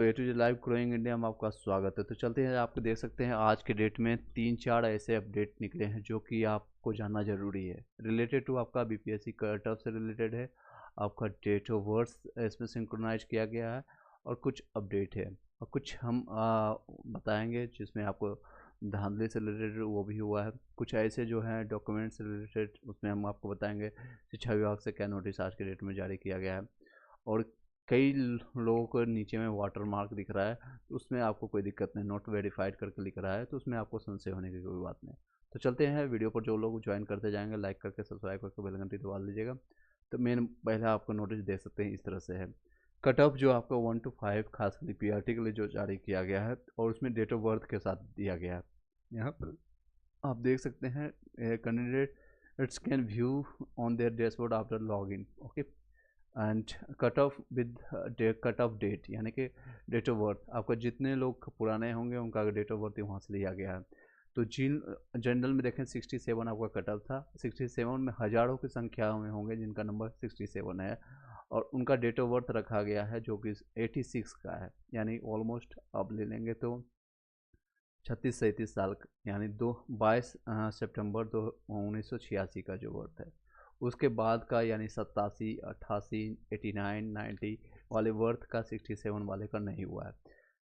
तो A to Z live growing India में आपका स्वागत है। तो चलते हैं, आपको देख सकते हैं आज के डेट में 3-4 ऐसे अपडेट निकले हैं जो कि आपको जानना ज़रूरी है। रिलेटेड टू आपका बीपीएससी कट ऑफ से रिलेटेड है, आपका डेट ऑफ बर्थ इसमें सिंक्रोनाइज किया गया है और कुछ अपडेट है और कुछ हम बताएंगे जिसमें आपको धांधली से रिलेटेड वो भी हुआ है। कुछ ऐसे जो हैं डॉक्यूमेंट से रिलेटेड उसमें हम आपको बताएंगे शिक्षा विभाग से क्या नोटिस आज के डेट में जारी किया गया है। और कई लोगों को नीचे में वाटर मार्क दिख रहा है, तो उसमें आपको कोई दिक्कत नहीं, नॉट वेरीफाइड करके लिख रहा है तो उसमें आपको संशय होने की कोई बात नहीं। तो चलते हैं वीडियो पर, जो लोग ज्वाइन करते जाएंगे लाइक करके सब्सक्राइब करके बेल घंटी दबा लीजिएगा। तो मेन पहला आपको नोटिस दे सकते हैं इस तरह से है। कट ऑफ जो आपका 1 to 5 खासकर पीआरटी के लिए जो जारी किया गया है और उसमें डेट ऑफ बर्थ के साथ दिया गया है। यहाँ पर आप देख सकते हैं candidates can view on their dashboard after log in, okay. And cut off with cut off date यानी कि डेट ऑफ बर्थ, आपका जितने लोग पुराने होंगे उनका डेट ऑफ बर्थ वहाँ से लिया गया है। तो जिन जनरल में देखें 67 आपका कट ऑफ था, 67 में हज़ारों की संख्या में होंगे जिनका नंबर 67 है और उनका डेट ऑफ बर्थ रखा गया है जो कि 86 का है, यानी ऑलमोस्ट आप ले लेंगे तो 36-37 साल यानी 22 सितंबर 1986 का जो बर्थ है। उसके बाद का यानी 87, 88, 89, 90 वाले बर्थ का 67 वाले का नहीं हुआ है।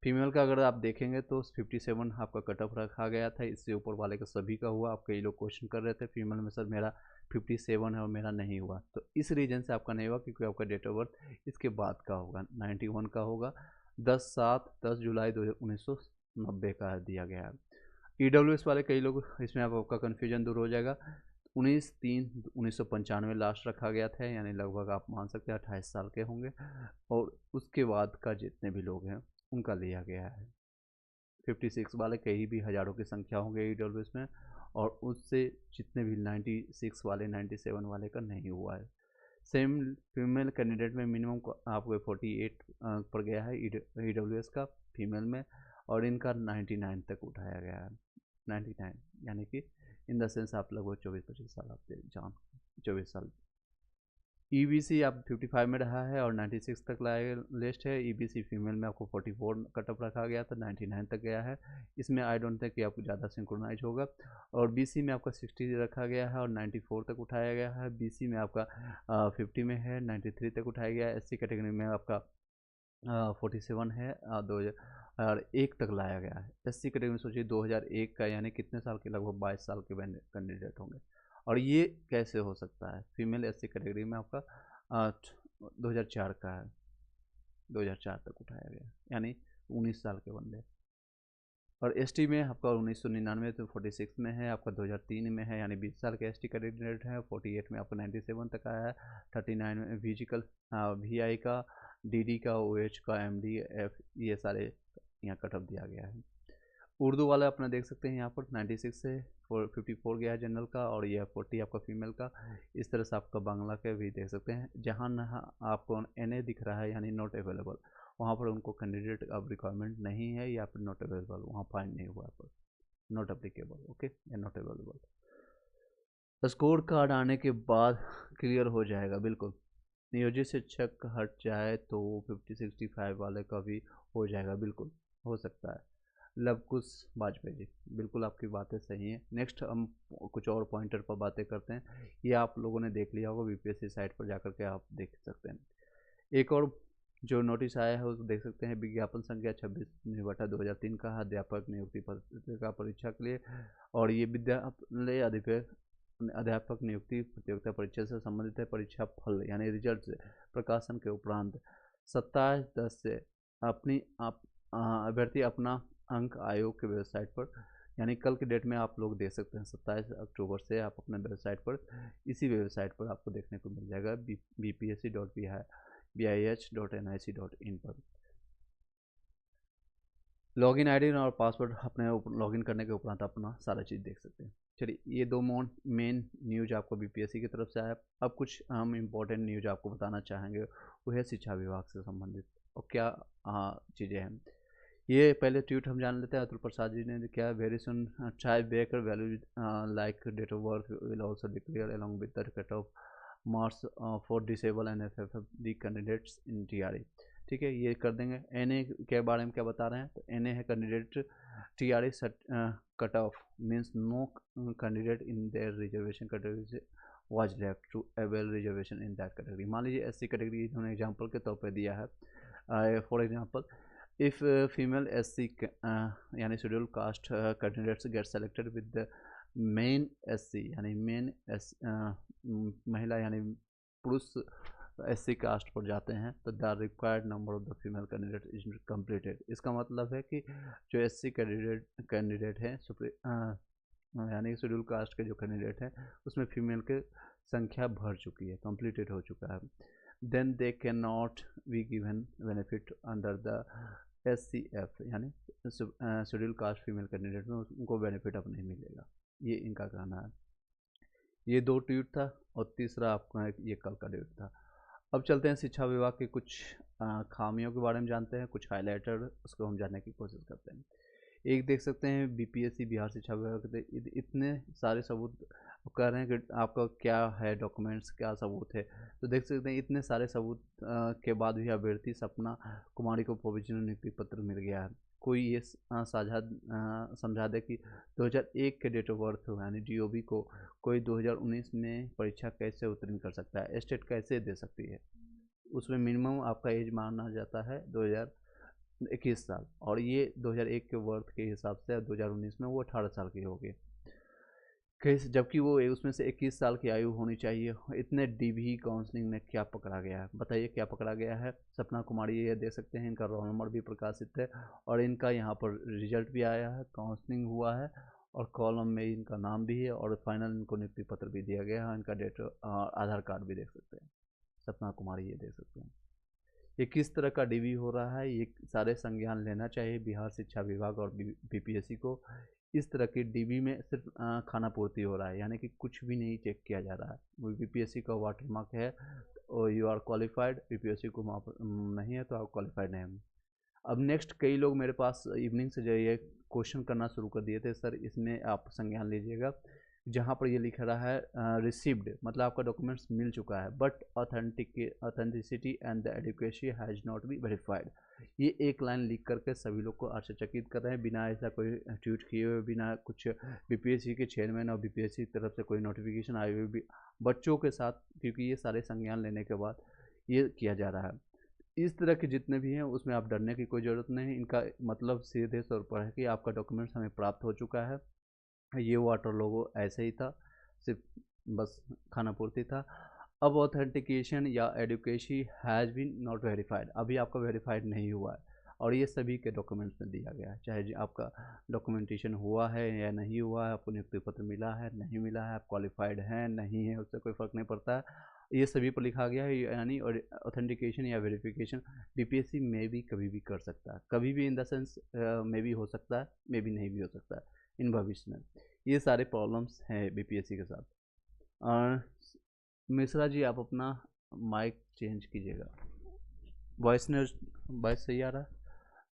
फीमेल का अगर आप देखेंगे तो 57 आपका कट ऑफ रखा गया था, इससे ऊपर वाले का सभी का हुआ। आप कई लोग क्वेश्चन कर रहे थे फीमेल में सर मेरा 57 है और मेरा नहीं हुआ, तो इस रीजन से आपका नहीं हुआ क्योंकि आपका डेट ऑफ बर्थ इसके बाद का होगा, 91 का होगा। 10 जुलाई 1990 का दिया गया है। ईडब्ल्यूएस वाले कई लोग इसमें आपका कन्फ्यूजन दूर हो जाएगा। 19/3/1995 लास्ट रखा गया था, यानी लगभग आप मान सकते हैं 28 साल के होंगे। और उसके बाद का जितने भी लोग हैं उनका लिया गया है। 56 वाले कहीं भी हज़ारों की संख्या होंगे ईडब्ल्यूएस में, और उससे जितने भी 96 वाले 97 वाले का नहीं हुआ है। सेम फीमेल कैंडिडेट में मिनिमम आपको 48 पर गया है ईडब्ल्यूएस का फीमेल में, और इनका 99 तक उठाया गया है। 99 यानी कि इन द सेंस आप लगभग 24-25 साल आप जान 24 साल। ईबीसी आप 55 में रहा है और 96 तक लाया लिस्ट है। ईबीसी फीमेल में आपको 44 कटअप रखा गया था, 99 तक गया है। इसमें आई डोंट थिंक कि आपको ज़्यादा सिंक्रोनाइज होगा। और बीसी में आपका 60 रखा गया है और 94 तक उठाया गया है। बीसी में आपका 50 में है, 93 तक उठाया गया है। एससी कैटेगरी में आपका 47 है, 2001 तक लाया गया है। एससी कैटेगरी में सोचिए 2001 का, यानी कितने साल के, लगभग 22 साल के कैंडिडेट होंगे। और ये कैसे हो सकता है? फीमेल एससी कैटेगरी में आपका 2004 का है, 2004 तक उठाया गया, यानी 19 साल के बंदे। और एसटी में आपका 1999 तो 46 में है, आपका 2003 में है, यानी 20 साल के एसटी कैंडिडेट है। 48 में आपका 97 तक आया है। 39 में फिजिकल वीआई का, डीडी का, ओएच का, एमडी, एफ, ये सारे यहाँ कट ऑफ दिया गया है। उर्दू वाला अपना देख सकते हैं यहाँ पर 96 से 54 गया है जनरल का, और ये 40 आपका फीमेल का। इस तरह से आपका बांग्ला के भी देख सकते हैं। जहाँ आपको एनए दिख रहा है यानी नॉट अवेलेबल, वहाँ पर उनको कैंडिडेट अब रिक्वायरमेंट नहीं है, या फिर नॉट अवेलेबल वहाँ फाइंड नहीं हुआ पर नॉट अप्लीकेबल, ओके, या नॉट अवेलेबल। स्कोर कार्ड आने के बाद क्लियर हो जाएगा बिल्कुल। नियोजित शिक्षक हट जाए तो 50-65 वाले का भी हो जाएगा, बिल्कुल हो सकता है। लवकुश वाजपेयी जी, बिल्कुल आपकी बातें सही हैं। नेक्स्ट हम कुछ और पॉइंटर पर बातें करते हैं। ये आप लोगों ने देख लिया होगा, बीपीएससी साइट पर जाकर के आप देख सकते हैं। एक और जो नोटिस आया है उसको देख सकते हैं, विज्ञापन संख्या 26/2003 का अध्यापक नियुक्ति पत्रिका परीक्षा के लिए। और ये विद्यालय अध्यापक नियुक्ति प्रतियोगिता परीक्षा से संबंधित है। परीक्षा फल यानी रिजल्ट से प्रकाशन के उपरांत 27/10 से अपनी अभ्यर्थी अपना अंक आयोग के वेबसाइट पर, यानी कल के डेट में आप लोग देख सकते हैं। 27 अक्टूबर से आप अपने वेबसाइट पर, इसी वेबसाइट पर आपको देखने को मिल जाएगा bpsc.bih.nic.in पर। लॉगिन आईडी और पासवर्ड अपने लॉगिन करने के उपरांत अपना सारा चीज़ देख सकते हैं। चलिए, ये दो मेन न्यूज आपको बीपीएससी की तरफ से आया। अब कुछ हम इम्पोर्टेंट न्यूज आपको बताना चाहेंगे, वो है शिक्षा विभाग से संबंधित। और क्या चीज़ें हैं, ये पहले ट्वीट हम जान लेते हैं। अतुल प्रसाद जी ने क्या, very soon tie breaker value like date of birth will also declare along with the cut off marks for disable and FFD candidates in TRE. ठीक है, ये कर देंगे। NA के बारे में क्या बता रहे हैं, तो NA है candidate TRA cut off means no candidate in their reservation category was left to avail reservation in that category. मान लीजिए SC कैटेगरी इन्होंने एग्जांपल के तौर पर दिया है। For example if female SC यानी schedule cast candidates get selected with the main SC यानी मेन महिला यानी पुरुष SC कास्ट पर जाते हैं तो the required number of the female candidate is completed. इसका मतलब है कि जो SC कैंडिडेट है यानी शेड्यूल कास्ट के जो कैंडिडेट हैं उसमें फीमेल की संख्या भर चुकी है, कंप्लीटेड हो चुका है। Then they can not be given benefit under the SCF यानी शेड्यूल कास्ट फीमेल कैंडिडेट में उनको बेनिफिट अब नहीं मिलेगा, ये इनका कहना है। ये 2 ट्वीट था और तीसरा आपका ये कल का डेट था। अब चलते हैं शिक्षा विभाग के कुछ खामियों के बारे में जानते हैं, कुछ हाइलाइटर उसको हम जानने की कोशिश करते हैं। एक देख सकते हैं BPSC बिहार शिक्षा विभाग के इतने सारे सबूत कह रहे हैं कि आपका क्या है डॉक्यूमेंट्स, क्या सबूत है, तो देख सकते हैं इतने सारे सबूत के बाद भी अभ्यर्थी सपना कुमारी को प्रोविजनल नियुक्ति पत्र मिल गया है। कोई ये समझा दे कि 2001 के डेट ऑफ बर्थ हो यानी DOB को कोई 2019 में परीक्षा कैसे उत्तीर्ण कर सकता है, स्टेट कैसे दे सकती है। उसमें मिनिमम आपका एज माना जाता है 2021 साल और ये 2001 के वर्थ के हिसाब से 2019 में वो 18 साल की होगी, जबकि वो उसमें से 21 साल की आयु होनी चाहिए। इतने DB काउंसलिंग में क्या पकड़ा गया है, बताइए क्या पकड़ा गया है। सपना कुमारी ये देख सकते हैं, इनका रोल नंबर भी प्रकाशित है और इनका यहाँ पर रिजल्ट भी आया है, काउंसलिंग हुआ है और कॉलम में इनका नाम भी है और फाइनल इनको नियुक्ति पत्र भी दिया गया है। इनका डेट आधार कार्ड भी देख सकते हैं, सपना कुमारी ये देख सकते हैं। ये किस तरह का DB हो रहा है, ये सारे संज्ञान लेना चाहिए बिहार शिक्षा विभाग और BPSC को। इस तरह की DB में सिर्फ खाना पूर्ति हो रहा है, यानी कि कुछ भी नहीं चेक किया जा रहा है। वो BPSC का वाटरमार्क है और यू आर क्वालिफाइड, BPSC को नहीं है तो आप क्वालिफाइड नहीं। अब नेक्स्ट कई लोग मेरे पास इवनिंग से जो ये क्वेश्चन करना शुरू कर दिए थे, सर इसमें आप संज्ञान लीजिएगा, जहाँ पर ये लिख रहा है रिसीव्ड मतलब आपका डॉक्यूमेंट्स मिल चुका है but authenticity and the adequacy has not be verified. ये एक लाइन लिख करके सभी लोग को आश्चर्यचकित कर रहे हैं, बिना ऐसा कोई ट्वीट किए हुए, बिना कुछ BPSC के चेयरमैन और BPSC की तरफ से कोई नोटिफिकेशन आए हुए भी बच्चों के साथ, क्योंकि ये सारे संज्ञान लेने के बाद ये किया जा रहा है। इस तरह के जितने भी हैं उसमें आप डरने की कोई ज़रूरत नहीं। इनका मतलब सीधे तौर पर है कि आपका डॉक्यूमेंट्स हमें प्राप्त हो चुका है, ये वाटर लोगो ऐसे ही था, सिर्फ बस खाना पूर्ति था। अब ऑथेंटिकेशन या adequacy has been not verified, अभी आपका वेरीफाइड नहीं हुआ है और ये सभी के डॉक्यूमेंट्स में दिया गया है, चाहे आपका डॉक्यूमेंटेशन हुआ है या नहीं हुआ है, आपको नियुक्ति पत्र मिला है नहीं मिला है, आप क्वालिफाइड हैं नहीं है, उससे कोई फ़र्क नहीं पड़ता है, ये सभी पर लिखा गया है। यानी ऑथेंटिकेशन या वेरिफिकेशन BPSC में भी कभी भी कर सकता है, कभी भी इन द सेंस में भी हो सकता है, में भी नहीं भी हो सकता है इन भविष्य में। ये सारे प्रॉब्लम्स हैं BPSC के साथ। और मिश्रा जी आप अपना माइक चेंज कीजिएगा, वॉइस सही आ रहा है,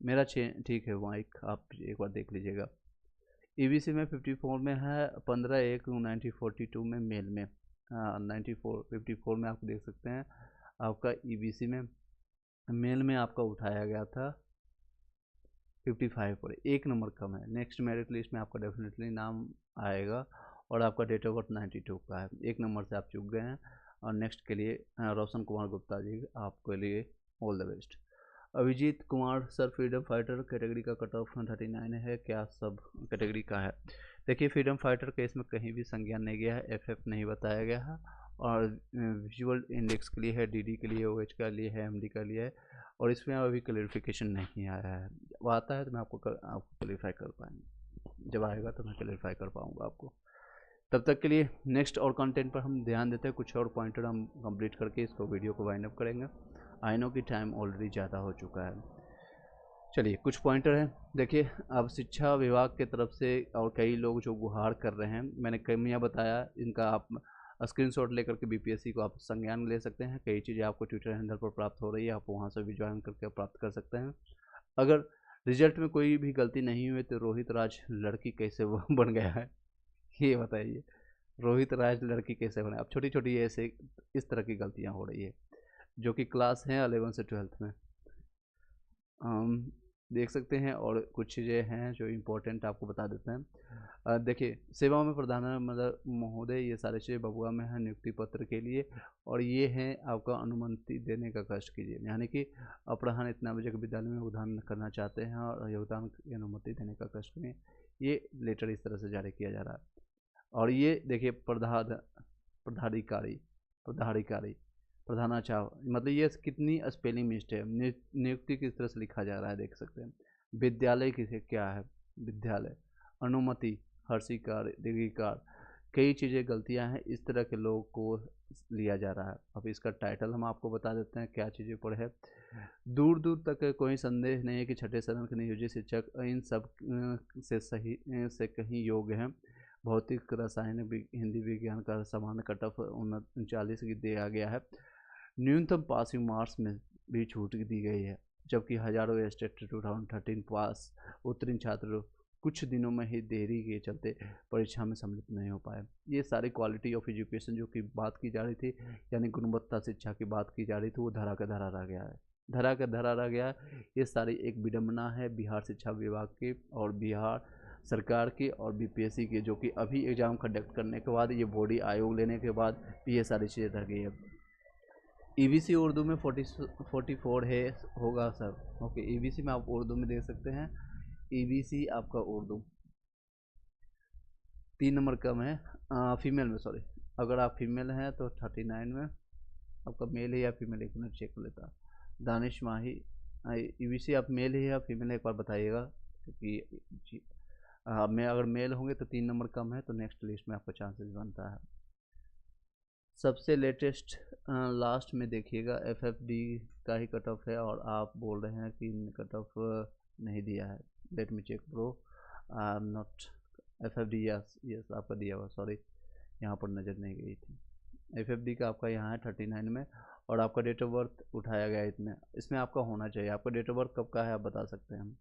मेरा ठीक है माइक, आप एक बार देख लीजिएगा। EBC में 54 में है, 15/1/1942 में मेल में 54 में आप देख सकते हैं आपका EBC में मेल में आपका उठाया गया था 55 पर, एक नंबर कम है। नेक्स्ट मेरिट लिस्ट में आपका डेफिनेटली नाम आएगा और आपका डेट ऑफ बर्थ 92 का है, एक नंबर से आप चूक गए हैं। और नेक्स्ट के लिए रोशन कुमार गुप्ता जी आपके लिए all the best. Abhijeet Kumar sir freedom fighter category का कट ऑफ 39 है, क्या सब कैटेगरी का है? देखिए फ्रीडम फाइटर केस में कहीं भी संज्ञान नहीं गया है, FF नहीं बताया गया है और विजुअल इंडेक्स के लिए है, DD के लिए, OH का लिए है, MD का लिए है और इसमें अभी क्लैरिफिकेशन नहीं आया है। वो आता है तो मैं आपको क्लैरिफाई कर पाएंगे, जब आएगा तो मैं क्लैरिफाई कर पाऊँगा आपको। तब तक के लिए नेक्स्ट और कंटेंट पर हम ध्यान देते हैं, कुछ और पॉइंटर हम कंप्लीट करके इसको वीडियो को वाइंड अप करेंगे। आई नो कि टाइम ऑलरेडी ज़्यादा हो चुका है। चलिए कुछ पॉइंटर हैं, देखिए अब शिक्षा विभाग के तरफ से और कई लोग जो गुहार कर रहे हैं, मैंने कमियां बताया, इनका आप स्क्रीनशॉट लेकर के BPSC को आप संज्ञान ले सकते हैं। कई चीज़ें आपको ट्विटर हैंडल पर प्राप्त हो रही है, आप वहां से भी ज्वाइन करके प्राप्त कर सकते हैं। अगर रिजल्ट में कोई भी गलती नहीं हुई तो रोहित राज लड़की कैसे बन गया है, ये बताइए, रोहित राज लड़की कैसे बने? अब छोटी छोटी ऐसे इस तरह की गलतियां हो रही है जो कि क्लास हैं 11 से 12th में, देख सकते हैं। और कुछ चीज़ें हैं जो इम्पोर्टेंट आपको बता देते हैं। देखिए, सेवा में प्रधान मतलब महोदय, ये सारी चीज़ें बबुआ में है नियुक्ति पत्र के लिए। और ये है आपका अनुमति देने का कष्ट कीजिए, यानी कि अपराह्न इतना बजे के विद्यालय में योगदान करना चाहते हैं और योगदान की अनुमति देने का कष्ट करें। ये लेटर इस तरह से जारी किया जा रहा है। और ये देखिए पदाधिकारी पदाधिकारी प्रधानाचार्य, मतलब ये कितनी स्पेलिंग मिस्टेक है। नियुक्ति किस तरह से लिखा जा रहा है देख सकते हैं। विद्यालय किसे क्या है, विद्यालय। अनुमति हर्षिकार दीर्घिकार, कई चीज़ें गलतियां हैं, इस तरह के लोगों को लिया जा रहा है। अब इसका टाइटल हम आपको बता देते हैं क्या चीज़ें पर है। दूर दूर तक कोई संदेह नहीं है कि छठे चरण के नियोजित शिक्षक इन सब से सही से कहीं योग्य हैं। भौतिक रसायन हिंदी विज्ञान का समान कट ऑफ 39 की दिया गया है। न्यूनतम पासिंग मार्क्स में भी छूट दी गई है, जबकि हजारों स्टेट 2013 पास उत्तीर्ण छात्र कुछ दिनों में ही देरी के चलते परीक्षा में सम्मिलित नहीं हो पाए। ये सारी क्वालिटी ऑफ एजुकेशन जो कि बात की जा रही थी, यानी गुणवत्ता शिक्षा की बात की जा रही थी, वो धरा का धरा रह गया है, धरा का धरा रह गया है। ये सारी एक विडम्बना है बिहार शिक्षा विभाग की और बिहार सरकार की और बीपीएससी की, जो कि अभी एग्ज़ाम कंडक्ट करने के बाद, ये बॉडी आयोग लेने के बाद ये सारी चीज़ें रह गई है। ईबीसी उर्दू में 44 है होगा सर। ओके, ईबीसी में आप उर्दू में देख सकते हैं। ईबीसी आपका उर्दू 3 नंबर कम है, फीमेल में, सॉरी। अगर आप फीमेल हैं तो 39 में आपका मेल है या फीमेल, एक मिनट चेक कर लेता। दानिश माही, ईबीसी आप मेल है या फीमेल, एक बार बताइएगा, क्योंकि मैं अगर मेल होंगे तो 3 नंबर कम है, तो नेक्स्ट लिस्ट में आपका चांसेस बनता है। सबसे लेटेस्ट लास्ट में देखिएगा, एफएफडी का ही कट ऑफ है और आप बोल रहे हैं कि कट ऑफ नहीं दिया है। Let me check bro, not FFD, yes yes आपका दिया हुआ, सॉरी यहाँ पर नज़र नहीं गई थी। एफएफडी का आपका यहाँ है 39 में, और आपका डेट ऑफ बर्थ उठाया गया है इसमें आपका होना चाहिए। आपका डेट ऑफ बर्थ कब का है आप बता सकते हैं हम।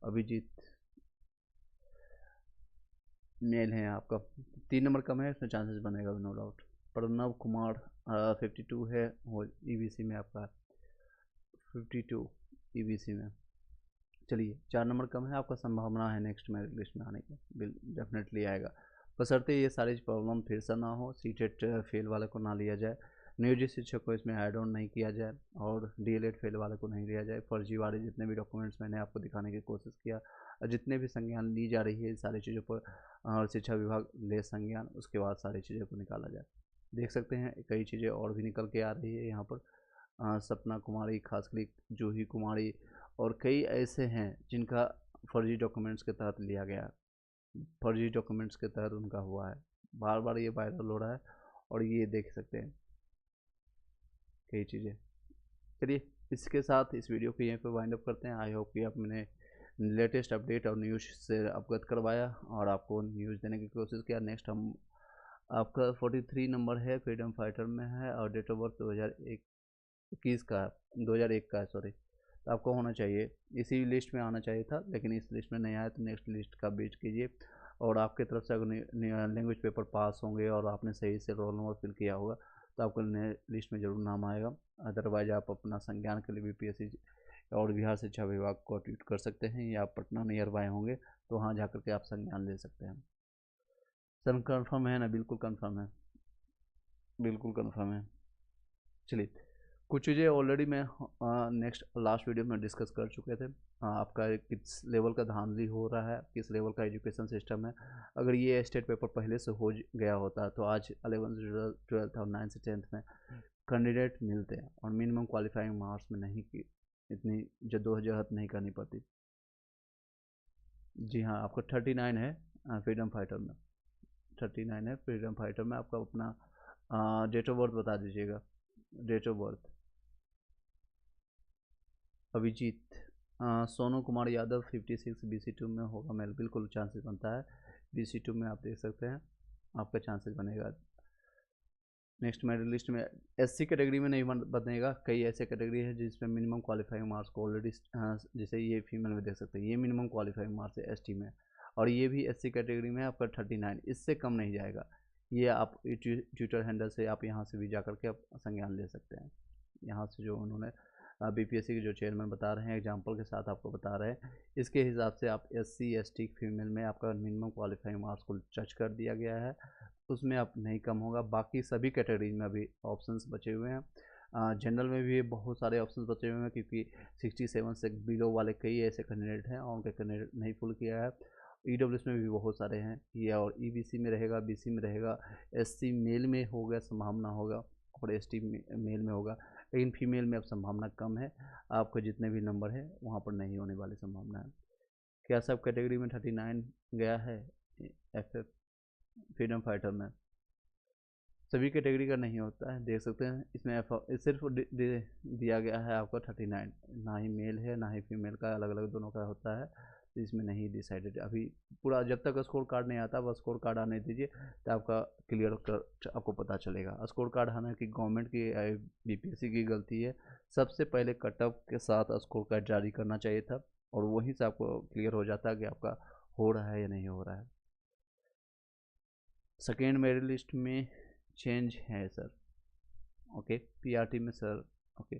अभिजीत मेल है आपका, 3 नंबर कम है, इसमें चांसेस बनेगा नो डाउट। प्रणव कुमार 52 है, और ईबीसी में आपका 52 ईबीसी में। चलिए 4 नंबर कम है, आपका संभावना है नेक्स्ट मेरिट लिस्ट में आने की, डेफिनेटली आएगा, बशर्ते ये सारी प्रॉब्लम फिर से ना हो, सीटेट फेल वाले को ना लिया जाए, नियोजित शिक्षक को इसमें ऐड ऑन नहीं किया जाए, और डीएलएड फेल वाले को नहीं लिया जाए। फर्जीवाड़े जितने भी डॉक्यूमेंट्स मैंने आपको दिखाने की कोशिश किया, जितने भी संज्ञान ली जा रही है सारी चीज़ों पर, और शिक्षा विभाग ले संज्ञान, उसके बाद सारी चीज़ों को निकाला जाए। देख सकते हैं कई चीज़ें और भी निकल के आ रही है यहाँ पर। सपना कुमारी, खासकर जूही कुमारी, और कई ऐसे हैं जिनका फर्जी डॉक्यूमेंट्स के तहत लिया गया, फर्जी डॉक्यूमेंट्स के तहत उनका हुआ है, बार बार ये वायरल हो रहा है, और ये देख सकते हैं कई चीज़ें। चलिए इसके साथ इस वीडियो को यहीं पर वाइंड अप करते हैं। आई होप कि आप मैंने लेटेस्ट अपडेट और न्यूज़ से अवगत करवाया और आपको न्यूज़ देने की कोशिश किया। नेक्स्ट हम आपका 43 नंबर है, फ्रीडम फाइटर में है, और डेट ऑफ बर्थ 2021 का है, 2001 का है, सॉरी। तो आपको होना चाहिए, इसी लिस्ट में आना चाहिए था, लेकिन इस लिस्ट में नहीं आया, तो नेक्स्ट लिस्ट का वेट कीजिए। और आपके तरफ से अगर लैंग्वेज पेपर पास होंगे और आपने सही से रोल नंबर फिल किया होगा, तो आपको नए लिस्ट में ज़रूर नाम आएगा। अदरवाइज आप अपना संज्ञान के लिए बीपीएससी और बिहार शिक्षा विभाग को ट्वीट कर सकते हैं, या पटना नियर बाय होंगे तो वहाँ जा के आप संज्ञान ले सकते हैं। सर कन्फर्म है ना? बिल्कुल कन्फर्म है, बिल्कुल कन्फर्म है। चलिए, कुछ चीज़ें ऑलरेडी मैं नेक्स्ट लास्ट वीडियो में डिस्कस कर चुके थे। आपका किस लेवल का धांधली हो रहा है, किस लेवल का एजुकेशन सिस्टम है। अगर ये स्टेट पेपर पहले से हो गया होता तो आज 11th 12th और 9th से 10th में कैंडिडेट मिलते हैं, और मिनिमम क्वालिफाइंग मार्क्स में नहीं की इतनी जद्दोजहद नहीं करनी पड़ती। जी हाँ, आपको 39 है फ्रीडम फाइटर में, 39 है फ्रीडम फाइटर में। आपका अपना डेट ऑफ बर्थ बता दीजिएगा। Date of birth Abhijeet Sonu Kumar Yadav 56 BC2 में होगा मेल, बिल्कुल चांसेस बनता है। BC2 में आप देख सकते हैं आपका चांसेस बनेगा। नेक्स्ट मेरिट लिस्ट में SC कैटेगरी में नहीं बनेगा, कई ऐसे कैटेगरी है जिसमें मिनिमम क्वालिफाइंग मार्क्स को ऑलरेडी, जैसे ये फीमेल में देख सकते हैं, ये मिनिमम क्वालिफाइंग मार्क्स है ST में, और ये भी SC कैटेगरी में आपका 39, इससे कम नहीं जाएगा। ये आप ट्विटर हैंडल से आप यहाँ से भी जा करके आप संज्ञान ले सकते हैं, यहाँ से जो उन्होंने बीपीएससी के जो चेयरमैन बता रहे हैं, एग्जांपल के साथ आपको बता रहे हैं, इसके हिसाब से आप एससी एसटी फीमेल में आपका मिनिमम क्वालिफाइंग मार्क्स को टच कर दिया गया है, उसमें आप नहीं कम होगा। बाकी सभी कैटेगरी में अभी ऑप्शंस बचे हुए हैं। जनरल में भी बहुत सारे ऑप्शंस बचे हुए हैं, क्योंकि 67 से बिलो वाले कई ऐसे कैंडिडेट हैं और उनके कैंडिडेट नहीं फुल किया है। ईडब्ल्यूएस में भी बहुत सारे हैं ये, और ईबीसी में रहेगा, बीसी में रहेगा, एससी मेल में होगा, संभावना होगा, और एसटी मेल में होगा, लेकिन फीमेल में अब संभावना कम है। आपके जितने भी नंबर है वहाँ पर नहीं होने वाली संभावना है। क्या सब कैटेगरी में 39 गया है एफ फ्रीडम फाइटर में? सभी कैटेगरी का नहीं होता है, देख सकते हैं इसमें सिर्फ दिया गया है आपका 39, ना ही मेल है ना ही फीमेल का, अलग अलग दोनों का होता है, तो इसमें नहीं डिसाइडेड अभी पूरा। जब तक स्कोर कार्ड नहीं आता, बस स्कोर कार्ड आने दीजिए तो आपका क्लियर कर आपको पता चलेगा। स्कोर कार्ड आना कि गवर्नमेंट की बीपीएससी की गलती है, सबसे पहले कट ऑफ के साथ स्कोर कार्ड जारी करना चाहिए था, और वहीं से आपको क्लियर हो जाता है कि आपका हो रहा है या नहीं हो रहा है। सेकेंड मेरिट लिस्ट में चेंज है सर, ओके, पीआरटी में सर, ओके।